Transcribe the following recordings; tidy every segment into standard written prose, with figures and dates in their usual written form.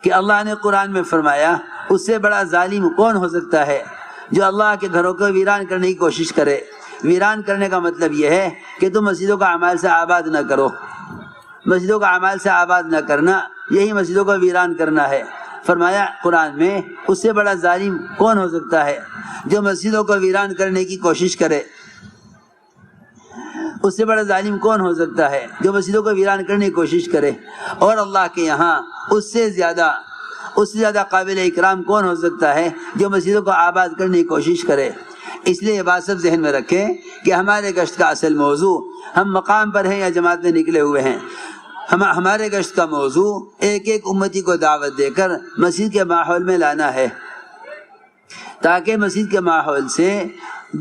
کہ اللہ نے قرآن میں فرمایا اس سے بڑا ظالم کون ہو سکتا ہے جو اللہ کے گھروں کو ویران کرنے کی کوشش کرے۔ ویران کرنے کا مطلب یہ ہے کہ تم مسجدوں کا اعمال سے آباد نہ کرو، مسجدوں کا اعمال سے آباد نہ کرنا، یہی مسجدوں کو ویران کرنا ہے۔ فرمایا قرآن میں اس سے بڑا ظالم کون ہو سکتا ہے جو مسجدوں کو ویران کرنے کی کوشش کرے، اس سے بڑا ظالم کون ہو سکتا ہے جو مسجدوں کو ویران کرنے کی کوشش کرے، اور اللہ کے یہاں اس سے زیادہ قابل اکرام کون ہو سکتا ہے جو مسجدوں کو آباد کرنے کی کوشش کرے۔ اس لیے یہ بات سب ذہن میں رکھیں کہ ہمارے گشت کا اصل موضوع، ہم مقام پر ہیں یا جماعت میں نکلے ہوئے ہیں، ہمارے گشت کا موضوع ایک ایک امتی کو دعوت دے کر مسجد کے ماحول میں لانا ہے، تاکہ مسجد کے ماحول سے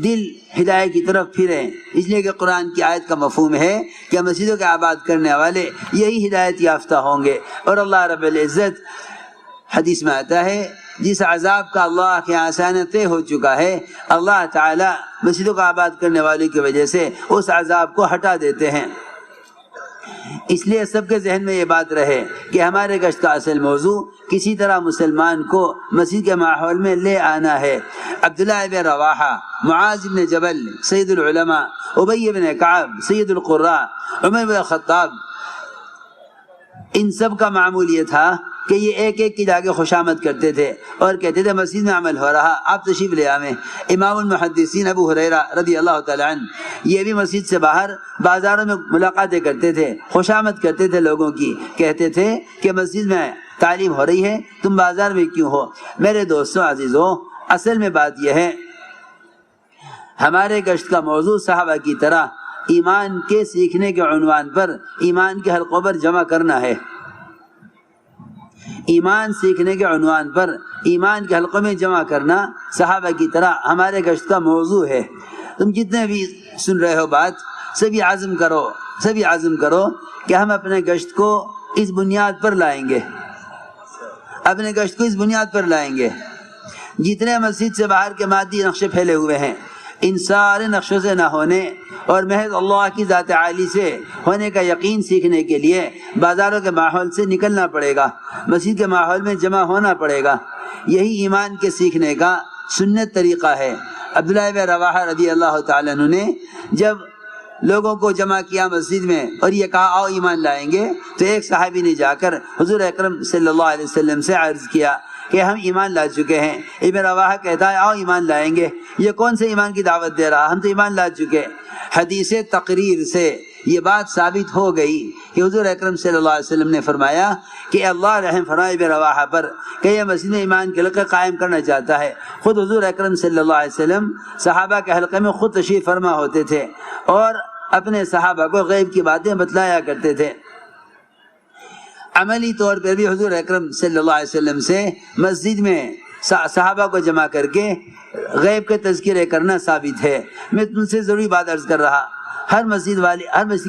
دل ہدایت کی طرف پھریں۔ اس لیے کہ قرآن کی آیت کا مفہوم ہے کہ مسجدوں کے آباد کرنے والے یہی ہدایت یافتہ ہوں گے، اور اللہ رب العزت حدیث میں آتا ہے جس عذاب کا اللہ کے آسان طے ہو چکا ہے، اللہ تعالی مسجدوں کو آباد کرنے والوں کی وجہ سے اس عذاب کو ہٹا دیتے ہیں۔ اس لیے سب کے ذہن میں یہ بات رہے کہ ہمارے گشت کا اصل موضوع کسی طرح مسلمان کو مسجد کے ماحول میں لے آنا ہے۔ عبداللہ بن رواحہ، معاذ بن جبل سید العلماء، ابی بن کعب سید القراء، عمر بن الخطاب، ان سب کا معمول یہ تھا کہ یہ ایک ایک کی جاگے خوشامد کرتے تھے اور کہتے تھے مسجد میں عمل ہو رہا، آپ تشریف لے آویں۔ امام المحدثین ابو ہریرہ رضی اللہ تعالی عنہ یہ بھی مسجد سے باہر بازاروں میں ملاقاتیں کرتے تھے، خوشامد کرتے تھے لوگوں کی، کہتے تھے کہ مسجد میں تعلیم ہو رہی ہے، تم بازار میں کیوں ہو؟ میرے دوستوں عزیزوں، اصل میں بات یہ ہے ہمارے گشت کا موضوع صحابہ کی طرح ایمان کے سیکھنے کے عنوان پر ایمان کے حلقوں پر جمع کرنا ہے۔ ایمان سیکھنے کے عنوان پر ایمان کے حلقوں میں جمع کرنا صحابہ کی طرح ہمارے گشت کا موضوع ہے۔ تم جتنے بھی سن رہے ہو بات، سبھی عزم کرو کہ ہم اپنے گشت کو اس بنیاد پر لائیں گے، اپنے گشت کو اس بنیاد پر لائیں گے۔ جتنے مسجد سے باہر کے مادی نقشے پھیلے ہوئے ہیں، ان سارے نقشوں سے نہ ہونے اور محض اللہ کی ذات عالی سے ہونے کا یقین سیکھنے کے لیے بازاروں کے ماحول سے نکلنا پڑے گا، مسجد کے ماحول میں جمع ہونا پڑے گا۔ یہی ایمان کے سیکھنے کا سنت طریقہ ہے۔ عبداللہ بن رواحہ رضی اللہ تعالیٰ عنہ نے جب لوگوں کو جمع کیا مسجد میں اور یہ کہا آؤ ایمان لائیں گے، تو ایک صحابی نے جا کر حضور اکرم صلی اللہ علیہ وسلم سے عرض کیا کہ ہم ایمان لا چکے ہیں۔ ابن رواحہ کہتا ہے آؤ ایمان لائیں گے، یہ کون سے ایمان کی دعوت دے رہا، ہم تو ایمان لا چکے۔ حدیث تقریر سے یہ بات ثابت ہو گئی کہ حضور اکرم صلی اللہ علیہ وسلم نے فرمایا کہ اللہ رحم فرمائے ابن رواحہ پر کہ یہ مسجد میں ایمان کے حلقے قائم کرنا چاہتا ہے۔ خود حضور اکرم صلی اللہ علیہ وسلم صحابہ کے حلقے میں خود تشریف فرما ہوتے تھے اور اپنے صحابہ کو غیب کی باتیں بتلایا کرتے تھے۔ عملی طور پر بھی حضور اکرم صلی اللہ علیہ وسلم سے مسجد میں صحابہ کو جمع کر کے غیب کے تذکرے کرنا ثابت ہے۔ میں تم سے ضروری بات عرض کر رہا، ہر مسجد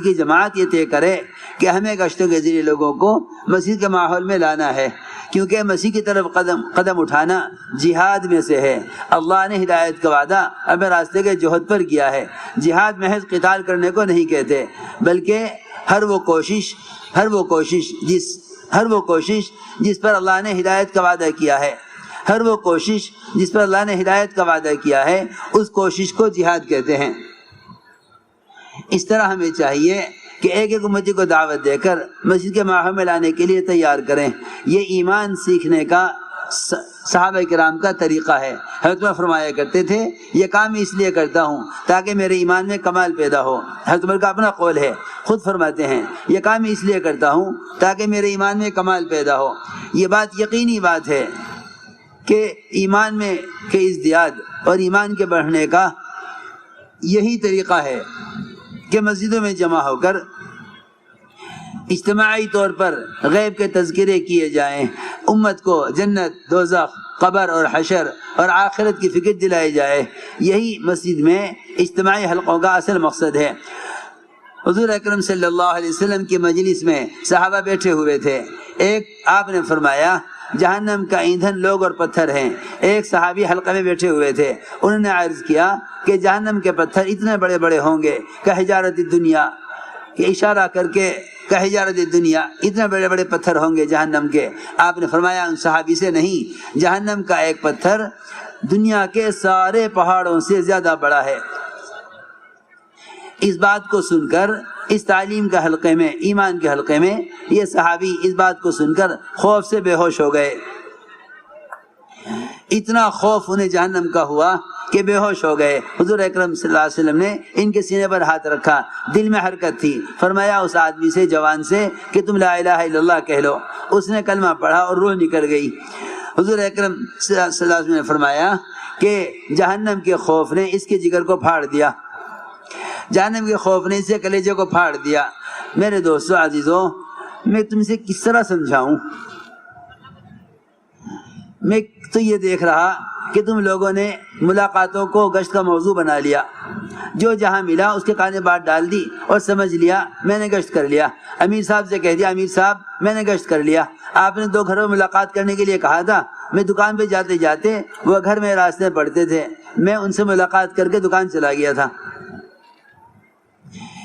کی جماعت یہ طے کرے کہ ہمیں گشتوں کے ذریعے لوگوں کو مسجد کے ماحول میں لانا ہے، کیونکہ مسیح کی طرف قدم اٹھانا جہاد میں سے ہے۔ اللہ نے ہدایت کا وعدہ اپنے راستے کے جہد پر کیا ہے۔ جہاد محض قتال کرنے کو نہیں کہتے، بلکہ ہر وہ کوشش جس پر اللہ نے ہدایت کا وعدہ کیا ہے، اس کوشش کو جہاد کہتے ہیں۔ اس طرح ہمیں چاہیے کہ ایک ایک امتی کو دعوت دے کر مسجد کے ماحول میں لانے کے لیے تیار کریں۔ یہ ایمان سیکھنے کا صحابہ کرام کا طریقہ ہے۔ حضرت عمر فرمایا کرتے تھے یہ کام میں اس لیے کرتا ہوں تاکہ میرے ایمان میں کمال پیدا ہو۔ حضرت عمر کا اپنا قول ہے، خود فرماتے ہیں یہ کام میں اس لیے کرتا ہوں تاکہ میرے ایمان میں کمال پیدا ہو۔ یہ بات یقینی بات ہے کہ ایمان میں کے ازدیاد اور ایمان کے بڑھنے کا یہی طریقہ ہے کہ مسجدوں میں جمع ہو کر اجتماعی طور پر غیب کے تذکرے کیے جائیں، امت کو جنت، دوزخ، قبر اور حشر اور آخرت کی فکر دلائی جائے۔ یہی مسجد میں اجتماعی حلقوں کا اصل مقصد ہے۔ حضور اکرم صلی اللہ علیہ وسلم کی مجلس میں صحابہ بیٹھے ہوئے تھے۔ ایک آپ نے فرمایا جہنم کا ایندھن لوگ اور پتھر ہیں۔ ایک صحابی حلقہ میں بیٹھے ہوئے تھے، انہوں نے عرض کیا کہ جہنم کے پتھر اتنے بڑے بڑے ہوں گے کہ حجارت دنیا، کہ اشارہ کر کے کحجارۃ دنیا، اتنے بڑے بڑے پتھر ہوں گے جہنم کے۔ آپ نے فرمایا ان صحابی سے نہیں، جہنم کا ایک پتھر دنیا کے سارے پہاڑوں سے زیادہ بڑا ہے۔ اس بات کو سن کر اس تعلیم کے حلقے میں، ایمان کے حلقے میں، یہ صحابی اس بات کو سن کر خوف سے بے ہوش ہو گئے۔ اتنا خوف انہیں جہنم کا ہوا کہ بے ہوش ہو گئے۔ حضور اکرم صلی اللہ علیہ وسلم نے ان کے سینے پر ہاتھ رکھا، دل میں حرکت تھی، فرمایا اس آدمی سے، جوان سے، کہ تم لا الہ الا اللہ کہہ لو۔ اس نے کلمہ پڑھا اور روح نکل گئی۔ حضور اکرم صلی اللہ علیہ وسلم نے فرمایا کہ جہنم کے خوف نے اس کے جگر کو پھاڑ دیا، جہنم کے خوف نے اس کے کلیجے کو پھاڑ دیا۔ میرے دوستو عزیزو، میں تم سے کس طرح سمجھاؤں؟ میں تو یہ دیکھ رہا کہ تم لوگوں نے ملاقاتوں کو گشت کا موضوع بنا لیا، جو جہاں ملا اس کے کانے بات ڈال دی اور سمجھ لیا میں نے گشت کر لیا۔ امیر صاحب سے کہہ دیا، امیر صاحب میں نے گشت کر لیا، آپ نے 2 گھروں میں ملاقات کرنے کے لیے کہا تھا، میں دکان پہ جاتے جاتے وہ گھر میں راستے پڑتے تھے، میں ان سے ملاقات کر کے دکان چلا گیا تھا۔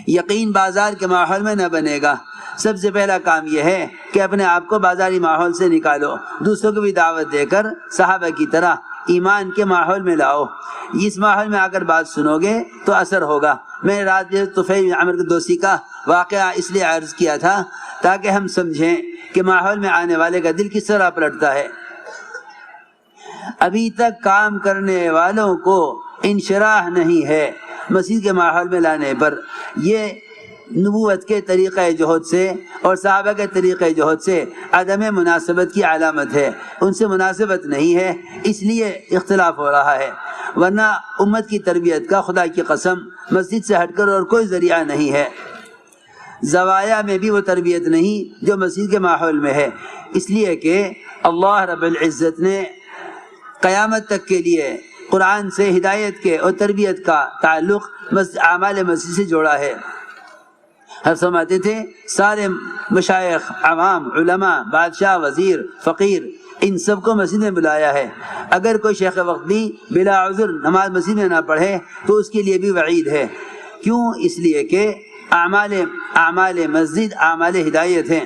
یقین بازار کے ماحول میں نہ بنے گا۔ سب سے پہلا کام یہ ہے کہ اپنے آپ کو بازاری ماحول سے نکالو، دوسروں کو بھی دعوت دے کر صحابہ کی طرح ایمان کے ماحول میں لاؤ۔ اس ماحول میں آ کر بات سنو گے تو اثر ہوگا۔ میں نے رات طفیل بن عمرو دوسی کا واقعہ اس لیے عرض کیا تھا تاکہ ہم سمجھیں کہ ماحول میں آنے والے کا دل کس طرح پلٹتا ہے۔ ابھی تک کام کرنے والوں کو انشراح نہیں ہے مسجد کے ماحول میں لانے پر۔ یہ نبوت کے طریقہ جہد سے اور صحابہ کے طریقہ جہد سے عدم مناسبت کی علامت ہے۔ ان سے مناسبت نہیں ہے، اس لیے اختلاف ہو رہا ہے، ورنہ امت کی تربیت کا خدا کی قسم مسجد سے ہٹ کر اور کوئی ذریعہ نہیں ہے۔ زوایا میں بھی وہ تربیت نہیں جو مسجد کے ماحول میں ہے، اس لیے کہ اللہ رب العزت نے قیامت تک کے لیے قرآن سے ہدایت کے اور تربیت کا تعلق اعمال مسجد سے جوڑا ہے۔ ہم فرماتے تھے سارے مشائخ، عوام، علماء، بادشاہ، وزیر، فقیر، ان سب کو مسجد میں بلایا ہے۔ اگر کوئی شیخ وقت بھی بلا عذر نماز مسجد میں نہ پڑھے تو اس کے لیے بھی وعید ہے۔ کیوں؟ اس لیے کہ اعمال مسجد اعمال ہدایت ہیں،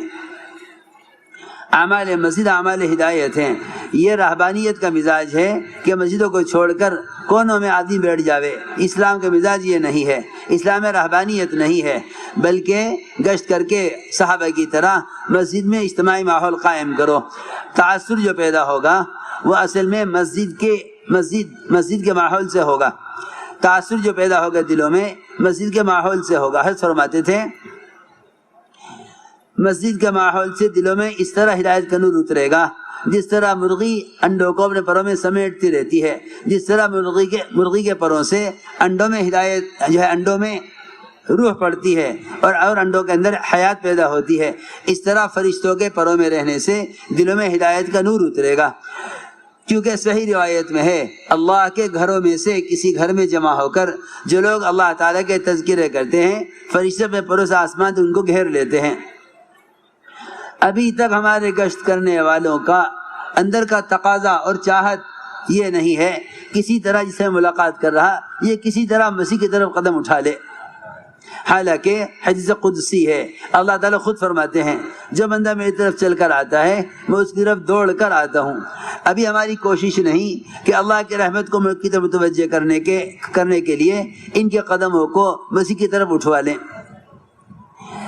اعمال مسجد اعمال ہدایت ہیں۔ یہ رہبانیت کا مزاج ہے کہ مسجدوں کو چھوڑ کر کونوں میں آدمی بیٹھ جاوے۔ اسلام کا مزاج یہ نہیں ہے، اسلام میں رہبانیت نہیں ہے، بلکہ گشت کر کے صحابہ کی طرح مسجد میں اجتماعی ماحول قائم کرو۔ تعصر جو پیدا ہوگا وہ اصل میں مسجد کے ماحول سے ہوگا۔ تعصر جو پیدا ہوگا دلوں میں مسجد کے ماحول سے ہوگا۔ حضرت فرماتے تھے مسجد کے ماحول سے دلوں میں اس طرح ہدایت کا نور اترے گا جس طرح مرغی انڈوں کو اپنے پروں میں سمیٹتی رہتی ہے، جس طرح مرغی کے پروں سے انڈوں میں ہدایت جو ہے انڈوں میں روح پڑتی ہے اور انڈوں کے اندر حیات پیدا ہوتی ہے، اس طرح فرشتوں کے پروں میں رہنے سے دلوں میں ہدایت کا نور اترے گا۔ کیونکہ صحیح روایت میں ہے اللہ کے گھروں میں سے کسی گھر میں جمع ہو کر جو لوگ اللہ تعالیٰ کے تذکرے کرتے ہیں، فرشتے اپنے پروں سے آسمان تو ان کو گھیر لیتے ہیں۔ ابھی تک ہمارے گشت کرنے والوں کا اندر کا تقاضا اور چاہت یہ نہیں ہے کسی طرح جس سے ملاقات کر رہا یہ کسی طرح مسیح کی طرف قدم اٹھا لے، حالانکہ حدیث قدسی ہے، اللہ تعالیٰ خود فرماتے ہیں جو بندہ میری طرف چل کر آتا ہے میں اس کی طرف دوڑ کر آتا ہوں۔ ابھی ہماری کوشش نہیں کہ اللہ کی رحمت کو ملک کی طرف متوجہ کرنے کے لیے ان کے قدموں کو مسیح کی طرف اٹھوا لیں۔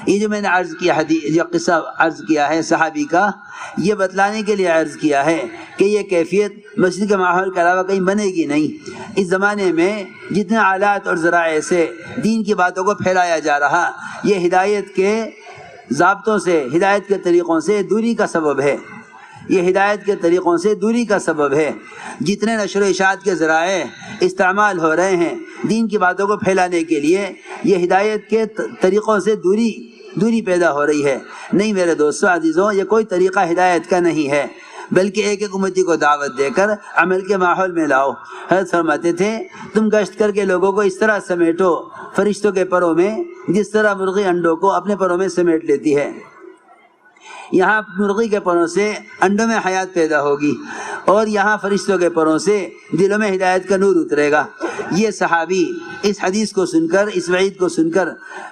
یہ جو میں نے عرض کیا جو قصہ عرض کیا ہے صحابی کا، یہ بتلانے کے لیے عرض کیا ہے کہ یہ کیفیت مسجد کے ماحول کے علاوہ کہیں بنے گی نہیں۔ اس زمانے میں جتنے آلات اور ذرائع سے دین کی باتوں کو پھیلایا جا رہا، یہ ہدایت کے ضابطوں سے، ہدایت کے طریقوں سے دوری کا سبب ہے، یہ ہدایت کے طریقوں سے دوری کا سبب ہے۔ جتنے نشر و اشاعت کے ذرائع استعمال ہو رہے ہیں دین کی باتوں کو پھیلانے کے لیے، یہ ہدایت کے طریقوں سے دوری پیدا ہو رہی ہے۔ نہیں میرے دوستو عزیزوں، یہ کوئی طریقہ ہدایت کا نہیں ہے، بلکہ ایک ایک امتی کو دعوت دے کر عمل کے ماحول میں لاؤ۔ حضرت فرماتے تھے تم گشت کر کے لوگوں کو اس طرح سمیٹو فرشتوں کے پروں میں جس طرح مرغی انڈوں کو اپنے پروں میں سمیٹ لیتی ہے۔ یہاں مرغی کے پروں سے انڈوں میں حیات پیدا ہوگی اور یہاں فرشتوں کے پروں سے دلوں میں ہدایت کا نور اترے گا۔ یہ صحابی اس حدیث کو سن کر، اس وعید کو سن کر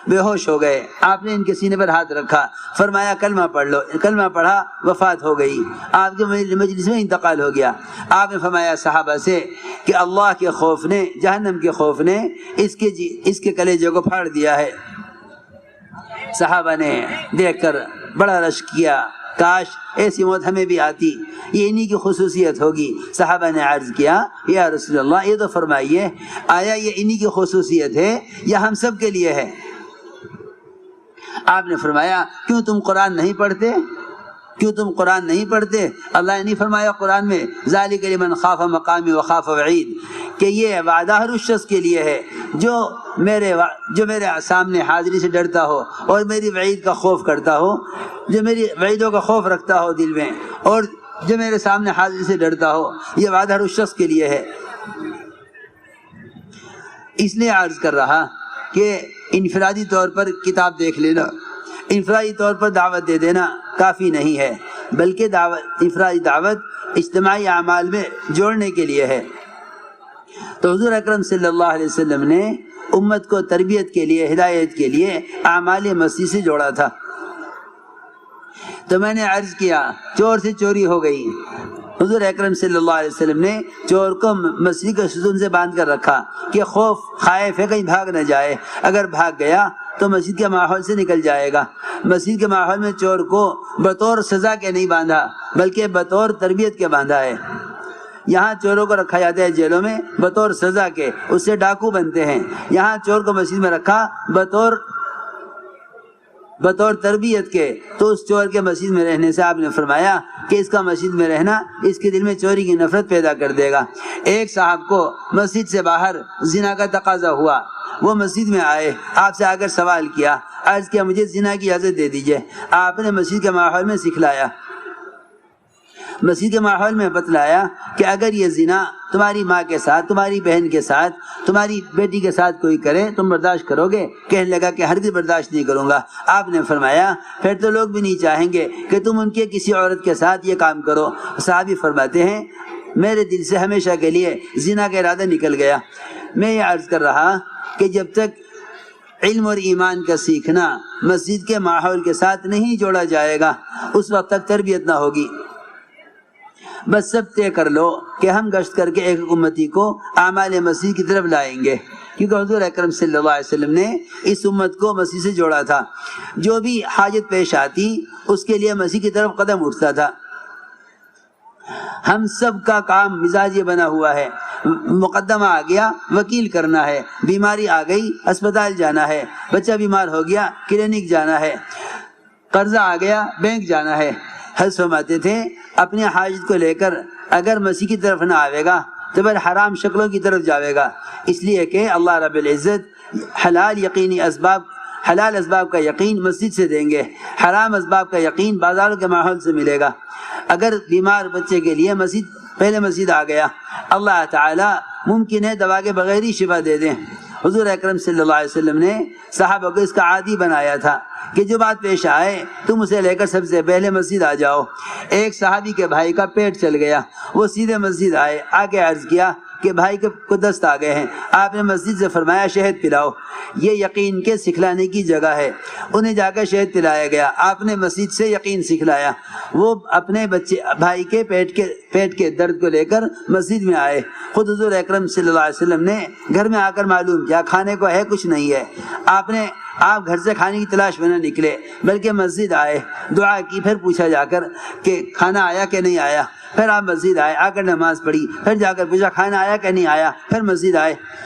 بے ہوش ہو گئے۔ آپ نے ان کے سینے پر ہاتھ رکھا، فرمایا کلمہ پڑھ لو۔ کلمہ پڑھا، وفات ہو گئی، آپ کے مجلس میں انتقال ہو گیا۔ آپ نے فرمایا صحابہ سے کہ اللہ کے خوف نے، جہنم کے خوف نے اس کے کلیجے کو پھاڑ دیا ہے۔ صحابہ نے دیکھ کر بڑا رشک کیا، کاش ایسی موت ہمیں بھی آتی، یہ انہی کی خصوصیت ہوگی۔ صحابہ نے عرض کیا یا رسول اللہ، یہ تو فرمائیے آیا یہ انہی کی خصوصیت ہے یا ہم سب کے لیے ہے؟ آپ نے فرمایا کیوں تم قرآن نہیں پڑھتے؟ کیوں تم قرآن نہیں پڑھتے؟ اللہ نے نہیں فرمایا قرآن میں ذالک لمن خاف مقامی وخاف وعید، کہ یہ وعدہ ہر اس شخص کے لیے ہے جو میرے سامنے حاضری سے ڈرتا ہو اور میری وعید کا خوف کرتا ہو، جو میری وعیدوں کا خوف رکھتا ہو دل میں اور جو میرے سامنے حاضری سے ڈرتا ہو، یہ وعدہ ہر اس شخص کے لیے ہے۔ اس لیے عرض کر رہا کہ انفرادی طور پر کتاب دیکھ لینا، انفرادی طور پر دعوت دے دینا کافی نہیں ہے، بلکہ انفرادی دعوت اجتماعی اعمال میں جوڑنے کے لیے ہے۔ تو حضور اکرم صلی اللہ علیہ وسلم نے امت کو تربیت کے لیے، ہدایت کے لیے اعمال مسجد سے جوڑا تھا۔ تو میں نے عرض کیا چور سے چوری ہو گئی، حضور اکرم صلی اللہ علیہ وسلم نے چور کو مسجد کے ستون سے باندھ کر رکھا کہ خوف خائف ہے کہیں بھاگ نہ جائے، اگر بھاگ گیا تو مسجد کے ماحول سے نکل جائے گا۔ مسجد کے ماحول میں چور کو بطور سزا کے نہیں باندھا بلکہ بطور تربیت کے باندھا ہے۔ یہاں چوروں کو رکھا جاتا ہے جیلوں میں بطور سزا کے، اس سے ڈاکو بنتے ہیں، یہاں چور کو مسجد میں رکھا بطور تربیت کے، تو اس چور کے مسجد میں رہنے سے آپ نے فرمایا کہ اس کا مسجد میں رہنا اس کے دل میں چوری کی نفرت پیدا کر دے گا۔ ایک صاحب کو مسجد سے باہر زنا کا تقاضا ہوا، وہ مسجد میں آئے، آپ سے آ کر سوال کیا، عرض کیا مجھے زنا کی اجازت دے دیجئے۔ آپ نے مسجد کے ماحول میں سکھلایا، مسجد کے ماحول میں بتلایا کہ اگر یہ زنا تمہاری ماں کے ساتھ، تمہاری بہن کے ساتھ، تمہاری بیٹی کے ساتھ کوئی کرے تم برداشت کرو گے؟ کہنے لگا کہ ہرگز برداشت نہیں کروں گا۔ آپ نے فرمایا پھر تو لوگ بھی نہیں چاہیں گے کہ تم ان کے کسی عورت کے ساتھ یہ کام کرو۔ صحابی فرماتے ہیں میرے دل سے ہمیشہ کے لیے زنا کا ارادہ نکل گیا۔ میں یہ عرض کر رہا کہ جب تک علم اور ایمان کا سیکھنا مسجد کے ماحول کے ساتھ نہیں جوڑا جائے گا اس وقت تک تربیت نہ ہوگی۔ بس سب طے کر لو کہ ہم گشت کر کے ایک امتی کو اعمال مسجد کی طرف لائیں گے، کیونکہ حضور اکرم صلی اللہ علیہ وسلم نے اس امت کو مسجد سے جوڑا تھا۔ جو بھی حاجت پیش آتی اس کے لیے مسجد کی طرف قدم اٹھتا تھا۔ ہم سب کا کام مزاج یہ بنا ہوا ہے، مقدمہ آ گیا وکیل کرنا ہے، بیماری آ گئی اسپتال جانا ہے، بچہ بیمار ہو گیا کلینک جانا ہے، قرضہ آ گیا بینک جانا ہے۔ حضرت فرماتے تھے اپنی حاجت کو لے کر اگر مسیح کی طرف نہ آئے گا تو پھر حرام شکلوں کی طرف جاوے گا، اس لیے کہ اللہ رب العزت حلال اسباب کا یقین مسجد سے دیں گے، حرام اسباب کا یقین بازاروں کے ماحول سے ملے گا۔ اگر بیمار بچے کے لیے پہلے مسجد آ گیا، اللہ تعالیٰ ممکن ہے دوا کے بغیر ہی شفا دے دیں۔ حضور اکرم صلی اللہ علیہ وسلم نے صحابہ کو اس کا عادی بنایا تھا کہ جو بات پیش آئے تم اسے لے کر سب سے پہلے مسجد آ جاؤ۔ ایک صحابی کے بھائی کا پیٹ چل گیا، وہ سیدھے مسجد آئے، آ کے عرض کیا کہ بھائی کو دست آ گئے ہیں۔ آپ نے مسجد سے فرمایا شہد پلاؤ، یہ یقین کے سکھلانے کی جگہ ہے۔ انہیں جا کر شہد پلایا گیا، آپ نے مسجد سے یقین سکھلایا۔ وہ اپنے بھائی کے پیٹ کے درد کو لے کر مسجد میں آئے۔ خود حضور اکرم صلی اللہ علیہ وسلم نے گھر میں آ کر معلوم کیا کھانے کو ہے کچھ نہیں ہے۔ آپ گھر سے کھانے کی تلاش میں نہ نکلے بلکہ مسجد آئے، دعا کی، پھر پوچھا جا کر کہ کھانا آیا کہ نہیں آیا، پھر آپ مسجد آئے، آ کر نماز پڑھی، پھر جا کر پوچھا کھانا آیا کہ نہیں آیا، پھر مسجد آئے۔